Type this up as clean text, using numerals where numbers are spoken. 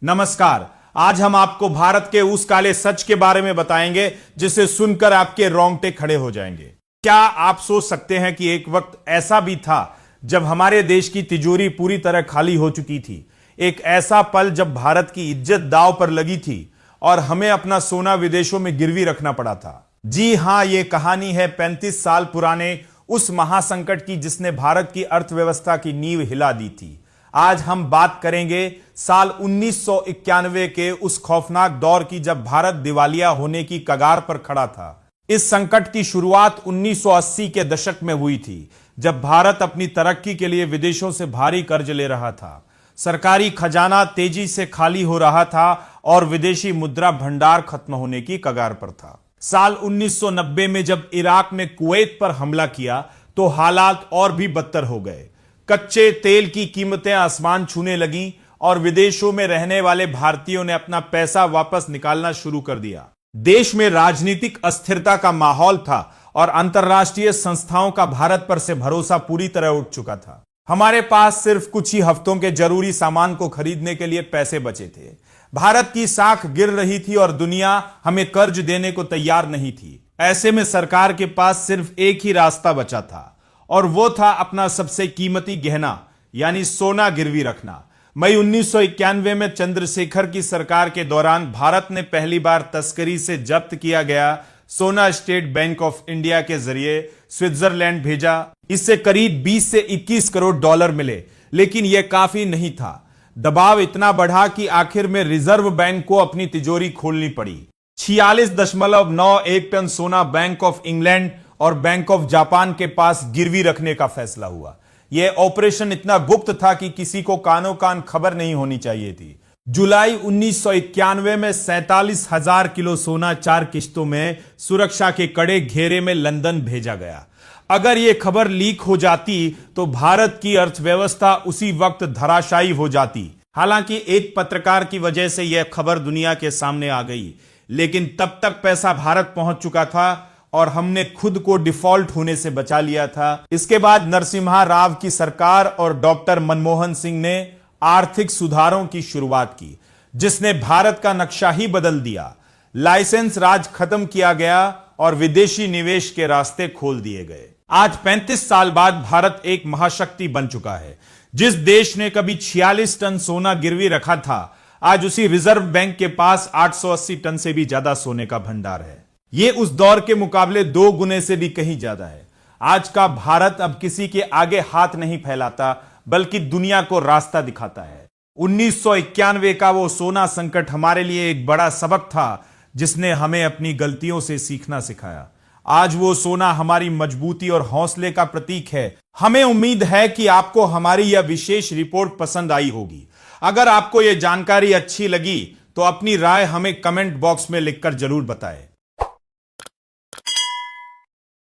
नमस्कार। आज हम आपको भारत के उस काले सच के बारे में बताएंगे जिसे सुनकर आपके रोंगटे खड़े हो जाएंगे। क्या आप सोच सकते हैं कि एक वक्त ऐसा भी था जब हमारे देश की तिजोरी पूरी तरह खाली हो चुकी थी? एक ऐसा पल जब भारत की इज्जत दांव पर लगी थी और हमें अपना सोना विदेशों में गिरवी रखना पड़ा था। जी हां, यह कहानी है 35 साल पुराने उस महासंकट की जिसने भारत की अर्थव्यवस्था की नींव हिला दी थी। आज हम बात करेंगे साल 1991 के उस खौफनाक दौर की जब भारत दिवालिया होने की कगार पर खड़ा था। इस संकट की शुरुआत 1980 के दशक में हुई थी, जब भारत अपनी तरक्की के लिए विदेशों से भारी कर्ज ले रहा था। सरकारी खजाना तेजी से खाली हो रहा था और विदेशी मुद्रा भंडार खत्म होने की कगार पर था। साल 1990 में जब इराक में कुवैत पर हमला किया तो हालात और भी बदतर हो गए। कच्चे तेल की कीमतें आसमान छूने लगीं और विदेशों में रहने वाले भारतीयों ने अपना पैसा वापस निकालना शुरू कर दिया। देश में राजनीतिक अस्थिरता का माहौल था और अंतर्राष्ट्रीय संस्थाओं का भारत पर से भरोसा पूरी तरह उठ चुका था। हमारे पास सिर्फ कुछ ही हफ्तों के जरूरी सामान को खरीदने के लिए पैसे बचे थे। भारत की साख गिर रही थी और दुनिया हमें कर्ज देने को तैयार नहीं थी। ऐसे में सरकार के पास सिर्फ एक ही रास्ता बचा था और वो था अपना सबसे कीमती गहना यानी सोना गिरवी रखना। मई 1991 में चंद्रशेखर की सरकार के दौरान भारत ने पहली बार तस्करी से जब्त किया गया सोना स्टेट बैंक ऑफ इंडिया के जरिए स्विट्जरलैंड भेजा। इससे करीब 20 से 21 करोड़ डॉलर मिले, लेकिन यह काफी नहीं था। दबाव इतना बढ़ा कि आखिर में रिजर्व बैंक को अपनी तिजोरी खोलनी पड़ी। 46.91 टन सोना बैंक ऑफ इंग्लैंड और बैंक ऑफ जापान के पास गिरवी रखने का फैसला हुआ। यह ऑपरेशन इतना गुप्त था कि किसी को कानो कान खबर नहीं होनी चाहिए थी। जुलाई 1991 में 47,000 किलो सोना 4 किश्तों में सुरक्षा के कड़े घेरे में लंदन भेजा गया। अगर यह खबर लीक हो जाती तो भारत की अर्थव्यवस्था उसी वक्त धराशायी हो जाती। हालांकि एक पत्रकार की वजह से यह खबर दुनिया के सामने आ गई, लेकिन तब तक पैसा भारत पहुंच चुका था और हमने खुद को डिफॉल्ट होने से बचा लिया था। इसके बाद नरसिम्हा राव की सरकार और डॉक्टर मनमोहन सिंह ने आर्थिक सुधारों की शुरुआत की, जिसने भारत का नक्शा ही बदल दिया। लाइसेंस राज खत्म किया गया और विदेशी निवेश के रास्ते खोल दिए गए। आज 35 साल बाद भारत एक महाशक्ति बन चुका है। जिस देश ने कभी 46 टन सोना गिरवी रखा था, आज उसी रिजर्व बैंक के पास 880 टन से भी ज्यादा सोने का भंडार है। यह उस दौर के मुकाबले 2 गुने से भी कहीं ज्यादा है। आज का भारत अब किसी के आगे हाथ नहीं फैलाता, बल्कि दुनिया को रास्ता दिखाता है। 1991 का वो सोना संकट हमारे लिए एक बड़ा सबक था, जिसने हमें अपनी गलतियों से सीखना सिखाया। आज वो सोना हमारी मजबूती और हौसले का प्रतीक है। हमें उम्मीद है कि आपको हमारी यह विशेष रिपोर्ट पसंद आई होगी। अगर आपको यह जानकारी अच्छी लगी तो अपनी राय हमें कमेंट बॉक्स में लिखकर जरूर बताएं।